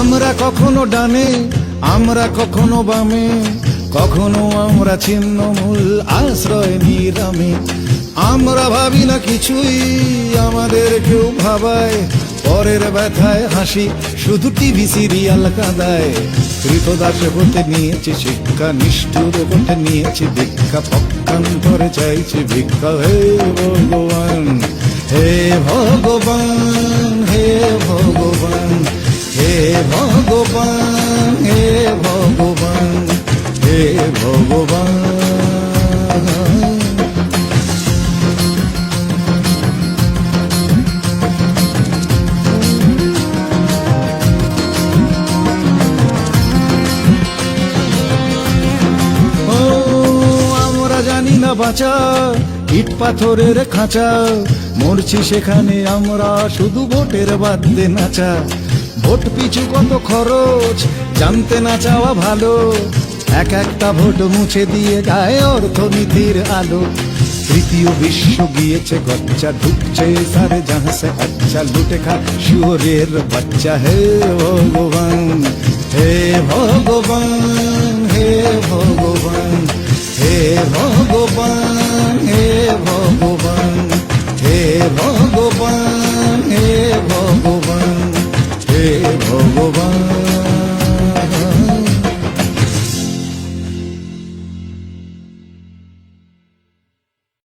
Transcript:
আমরা কখনো ডানে, আমরা কখনো বামে, কখনো আমরা ছিন্নমূল আশ্রয় নিরামে। আমরা ভাবি না কিছুই, আমাদের কেউ ভাবায়, পরের ব্যথায় হাসি, শুধু টিভি সিরিয়াল কাঁদায়। কৃতদাস হতে নিয়েছি শিক্ষা, নিষ্ঠুর হতে নিয়েছি ভিক্ষা, পক্ষান্তরে চাইছি ভিক্ষা। হে ভগবান, হে ভগবান, হে ভগবান, হে ভগবান, হে ভগবান, হে ভগবান। জানি না বাঁচা ইট পাথরের খাঁচা, মরছি সেখানে আমরা শুধু ভোটের বাদ্যে নাচা। ভোট পিছু কত খরচ জানতে না চাওয়া ভালো, এক একটা ভোট মুছে দিয়ে গায়ে অর্থনীতির আলো। তৃতীয় বিশ্ব গিয়েছে গচ্চা, ঢুকছে সারে জাহাসে আচ্ছা, লুটে খা শুয়োরের বাচ্চা। হে ভগবান, হে ভগবান।